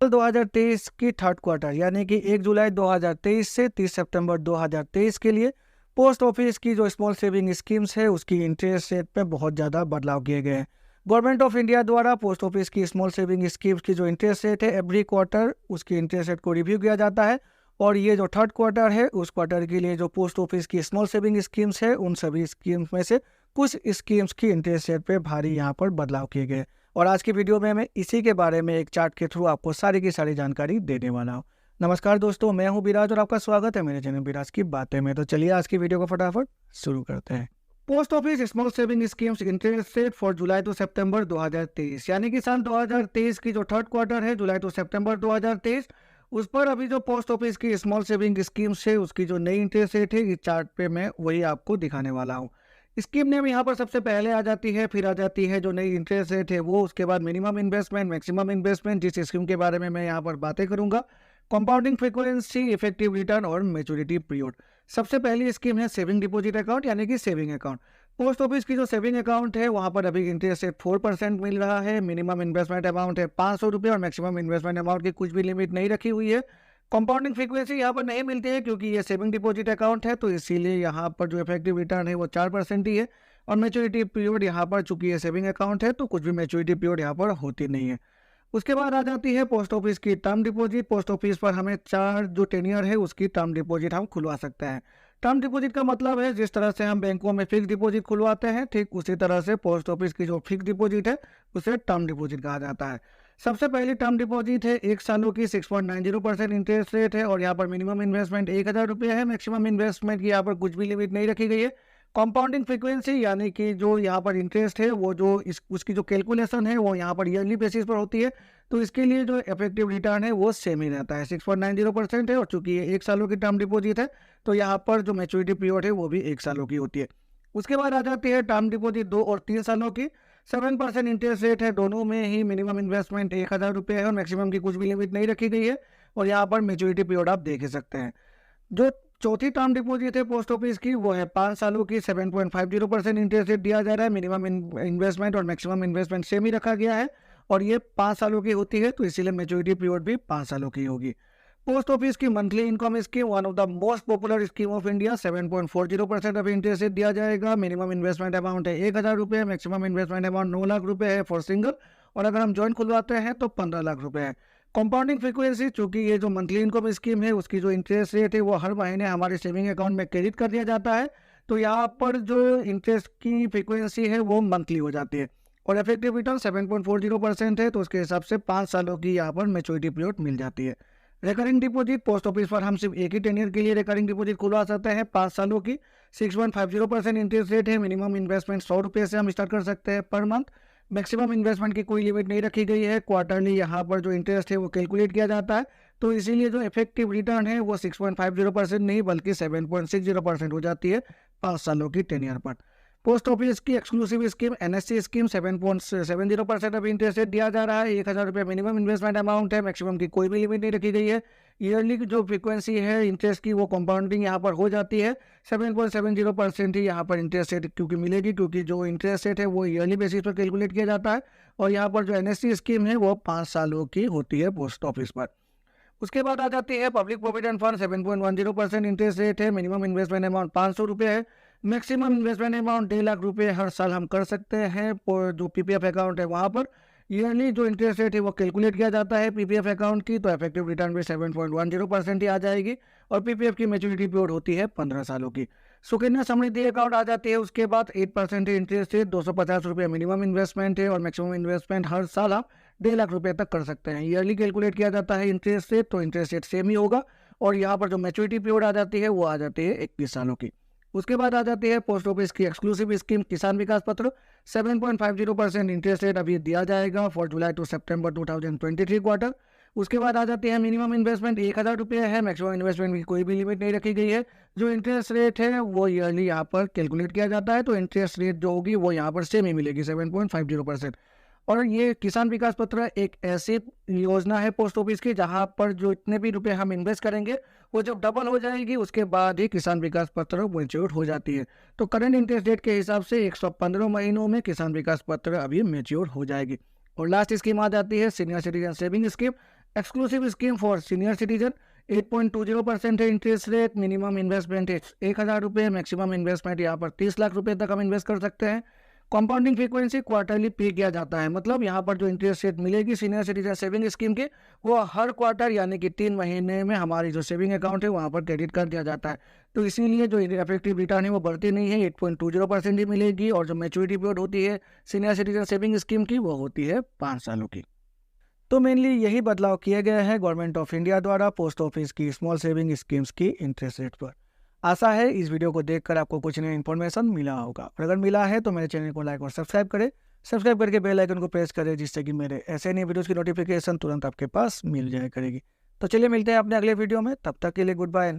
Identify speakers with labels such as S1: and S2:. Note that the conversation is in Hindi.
S1: 2023 की थर्ड क्वार्टर यानी कि 1 जुलाई 2023 से 30 सितंबर 2023 के लिए पोस्ट ऑफिस की जो स्मॉल सेविंग स्कीम्स है उसकी इंटरेस्ट रेट पे बहुत ज़्यादा बदलाव किए गए हैं। गवर्नमेंट ऑफ इंडिया द्वारा पोस्ट ऑफिस की स्मॉल सेविंग स्कीम्स की जो इंटरेस्ट रेट है एवरी क्वार्टर उसकी इंटरेस्ट रेट को रिव्यू किया जाता है और ये जो थर्ड क्वार्टर है उस क्वार्टर के लिए जो पोस्ट ऑफिस की स्मॉल सेविंग स्कीम्स है उन सभी स्कीम्स में से कुछ स्कीम्स की इंटरेस्ट रेट पे भारी यहाँ पर बदलाव किए गए। और आज की वीडियो में मैं इसी के बारे में एक चार्ट के थ्रू आपको सारी की सारी जानकारी देने वाला हूँ। नमस्कार दोस्तों, मैं हूँ विराज और आपका स्वागत है मेरे चैनल विराज की बातें में। तो चलिए आज की वीडियो को फटाफट शुरू करते हैं। Post office small saving schemes interest rate for July to September 2023 यानी कि साल 2023 की जो थर्ड क्वार्टर है जुलाई टू सितंबर 2023 उस पर अभी जो पोस्ट ऑफिस की स्मॉल सेविंग स्कीम्स है उसकी जो नई इंटरेस्ट रेट है इस चार्ट पे मैं वही आपको दिखाने वाला हूँ। स्कीम नेम यहाँ पर सबसे पहले आ जाती है, फिर आ जाती है जो नई इंटरेस्ट रेट है वो, उसके बाद मिनिमम इन्वेस्टमेंट, मैक्सिमम इन्वेस्टमेंट, जिस स्कीम के बारे में मैं यहाँ पर बातें करूंगा, कंपाउंडिंग फ्रीक्वेंसी, इफेक्टिव रिटर्न और मैच्योरिटी पीरियड। सबसे पहली स्कीम है सेविंग डिपॉजिट अकाउंट यानी कि सेविंग अकाउंट। पोस्ट ऑफिस की जो सेविंग अकाउंट है वहाँ पर अभी इंटरेस्ट रेट 4% मिल रहा है। मिनिमम इन्वेस्टमेंट अमाउंट है 500 रुपये और मैक्सिमम इन्वेस्टमेंट अमाउंट की कुछ भी लिमिट नहीं रखी हुई है। कंपाउंडिंग फ्रीक्वेंसी यहाँ पर नहीं मिलती है क्योंकि ये सेविंग डिपॉजिट अकाउंट है, तो इसीलिए यहाँ पर जो इफेक्टिव रिटर्न है वो 4% ही है। और मैच्योरिटी पीरियड यहाँ पर चूंकि ये सेविंग अकाउंट है तो कुछ भी मैच्योरिटी पीरियड यहाँ पर होती नहीं है। उसके बाद आ जाती है पोस्ट ऑफिस की टर्म डिपॉजिट। पोस्ट ऑफिस पर हमें 4 जो टेन्योर है उसकी टर्म डिपॉजिट हम खुलवा सकते हैं। टर्म डिपॉजिट का मतलब है जिस तरह से हम बैंकों में फिक्स डिपॉजिट खुलवाते हैं ठीक उसी तरह से पोस्ट ऑफिस की जो फिक्स डिपॉजिट है उसे टर्म डिपॉजिट कहा जाता है। सबसे पहली टर्म डिपॉजिट है 1 सालों की 6.90% इंटरेस्ट रेट है और यहाँ पर मिनिमम इन्वेस्टमेंट 1000 रुपये है। मैक्सिमम इन्वेस्टमेंट की यहाँ पर कुछ भी लिमिट नहीं रखी गई है। कंपाउंडिंग फ्रीक्वेंसी यानी कि जो यहाँ पर इंटरेस्ट है वो जो उसकी जो कैलकुलेशन है वो यहाँ पर ईयरली बेसिस पर होती है, तो इसके लिए जो इफेक्टिव रिटर्न है वो सेम ही रहता है, 6.90% है। और चूंकि ये 1 सालों की टर्म डिपॉजिट है तो यहाँ पर जो मैच्योरिटी पीरियड है वो भी 1 सालों की होती है। उसके बाद आ जाती है टर्म डिपॉजिट 2 और 3 सालों की। 7% इंटरेस्ट रेट है, दोनों में ही मिनिमम इन्वेस्टमेंट 1000 रुपये है और मैक्सिमम की कुछ भी लिमिट नहीं रखी गई है। और यहाँ पर मैच्योरिटी पीरियड आप देख ही सकते हैं। जो चौथी टर्म डिपॉजिट है पोस्ट ऑफिस की वो है 5 सालों की। 7.50% इंटरेस्ट रेट दिया जा रहा है। मिनिमम इन्वेस्टमेंट और मैक्सिमम इन्वेस्टमेंट सेम ही रखा गया है और ये 5 सालों की होती है, तो इसीलिए मैच्योरिटी पीरियड भी 5 सालों की होगी। पोस्ट ऑफिस की monthly income scheme, one of the most popular scheme of India. 7.40% of interest rate दिया जाएगा। मिनिमम इन्वेस्टमेंट अमाउंट है 1000 रुपये, मैक्सिमम इन्वेस्टमेंट अमाउंट 9 लाख रुपये है फॉर सिंगल, और अगर हम ज्वाइंट खुलवाते हैं तो 15 लाख रुपये है। कंपाउंडिंग फ्रीक्वेंसी, चूंकि ये जो मंथली इनकम स्कीम है उसकी जो इंटरेस्ट रेट है वो हर महीने हमारे सेविंग अकाउंट में क्रेडिट कर दिया जाता है, तो यहाँ पर जो इंटरेस्ट की फ्रीक्वेंसी है वो मंथली हो जाती है। और इफेक्टिव रिटर्न 7.40% है, तो उसके हिसाब से 5 सालों की यहाँ पर मैच्योरिटी पीरियड मिल जाती है। रिकरिंग डिपॉजिट, पोस्ट ऑफिस पर हम सिर्फ एक ही टेन्योर के लिए रिकरिंग डिपॉजिट खुलवा सकते हैं 5 सालों की। 6.50% इंटरेस्ट रेट है। मिनिमम इन्वेस्टमेंट 100 रुपये से हम स्टार्ट कर सकते हैं पर मंथ। मैक्सिमम इन्वेस्टमेंट की कोई लिमिट नहीं रखी गई है। क्वार्टरली यहाँ पर जो इंटरेस्ट है वो कैलकुलेट किया जाता है, तो इसीलिए जो इफेक्टिव रिटर्न है वो 6.50% नहीं बल्कि 7.60% हो जाती है 5 सालों की टेन्योर पर। पोस्ट ऑफिस की exclusive scheme NSC scheme, 7.70% of interest rate दिया जा रहा है। 1000 रुपये मिनिमम इन्वेस्टमेंट अमाउंट है, मैक्सिमम की कोई भी लिमिट नहीं रखी गई है। ईयरली की जो फ्रीक्वेंसी है इंटरेस्ट की वो कंपाउंडिंग यहाँ पर हो जाती है। 7.70% ही यहाँ पर इंटरेस्ट रेट क्योंकि मिलेगी, क्योंकि जो इंटरेस्ट रेट है वो ईयरली बेसिस पर कैलकुलेट किया जाता है और यहाँ पर जो एनएससी स्कीम है वो 5 सालों की होती है पोस्ट ऑफिस पर। उसके बाद आ जाती है public provident fund. 7.10% interest rate है। मिनिमम इन्वेस्टमेंट अमाउंट 500 रुपये है। मैक्सिमम इन्वेस्टमेंट अमाउंट 1.5 लाख रुपये हर साल हम कर सकते हैं। जो पीपीएफ अकाउंट है वहाँ पर ईयरली जो इंटरेस्ट रेट है वो कैलकुलेट किया जाता है पीपीएफ अकाउंट की, तो इफेक्टिव रिटर्न भी 7.10% ही आ जाएगी और पीपीएफ की मैच्योरिटी पीरियड होती है 15 सालों की। सुकन्या समृद्धि अकाउंट आ जाती है, उसके बाद 8% इंटरेस्ट रेट, 250 रुपये मिनिमम इन्वेस्टमेंट है और मैक्सिमम इन्वेस्टमेंट हर साल आप 1.5 लाख रुपये तक कर सकते हैं। ईयरली कैलकुलेट किया जाता है इंटरेस्ट रेट, तो इंटरेस्ट रेट सेम ही होगा और यहाँ पर जो मैच्योरिटी पीरियड आ जाती है वो आ जाती है 21 सालों की। उसके बाद आ जाती है पोस्ट ऑफिस की exclusive scheme Kisan Vikas Patra. 7.50% interest rate अभी दिया जाएगा for July to September 2023 quarter. उसके बाद आ जाती है मिनिमम इन्वेस्टमेंट 1000 रुपये है, मैक्सिमम इन्वेस्टमेंट की कोई भी लिमिट नहीं रखी गई है। जो इंटरेस्ट रेट है वो ईयरली यहाँ पर कैलकुलेट किया जाता है, तो इंटरेस्ट रेट जो होगी वो यहाँ पर सेम ही मिलेगी 7.50%। और ये किसान विकास पत्र एक ऐसी योजना है पोस्ट ऑफिस की जहां पर जो इतने भी रुपए हम इन्वेस्ट करेंगे वो जब डबल हो जाएगी उसके बाद ही किसान विकास पत्र मैच्योर हो जाती है। तो करंट इंटरेस्ट रेट के हिसाब से 115 महीनों में किसान विकास पत्र अभी मैच्योर हो जाएगी। और लास्ट स्कीम आ जाती है senior citizen saving scheme. Exclusive scheme for senior citizen 8.20% है इंटरेस्ट रेट। मिनिमम इन्वेस्टमेंट 1,000 रुपये, मैक्सिमम इन्वेस्टमेंट यहाँ पर 30 लाख रुपए तक हम इन्वेस्ट कर सकते हैं। कंपाउंडिंग फ्रीक्वेंसी क्वार्टरली पे किया जाता है, मतलब यहाँ पर जो इंटरेस्ट रेट मिलेगी सीनियर सिटीजन सेविंग स्कीम की, वो हर क्वार्टर यानी कि 3 महीने में हमारी जो सेविंग अकाउंट है वहाँ पर क्रेडिट कर दिया जाता है। तो इसीलिए जो इफेक्टिव रिटर्न है वो बढ़ती नहीं है, 8.20% ही मिलेगी। और जो मैच्योरिटी पीरियड होती है सीनियर सिटीजन सेविंग स्कीम की वो होती है 5 सालों की। तो मेनली यही बदलाव किए गए हैं गवर्नमेंट ऑफ इंडिया द्वारा पोस्ट ऑफिस की स्मॉल सेविंग स्कीम्स की इंटरेस्ट रेट पर। आशा है इस वीडियो को देखकर आपको कुछ नई इन्फॉर्मेशन मिला होगा, और अगर मिला है तो मेरे चैनल को लाइक और सब्सक्राइब करें। सब्सक्राइब करके बेल आइकन को प्रेस करें, जिससे कि मेरे ऐसे नए वीडियोस की नोटिफिकेशन तुरंत आपके पास मिल जाया करेगी। तो चलिए मिलते हैं अपने अगले वीडियो में, तब तक के लिए गुड बाय।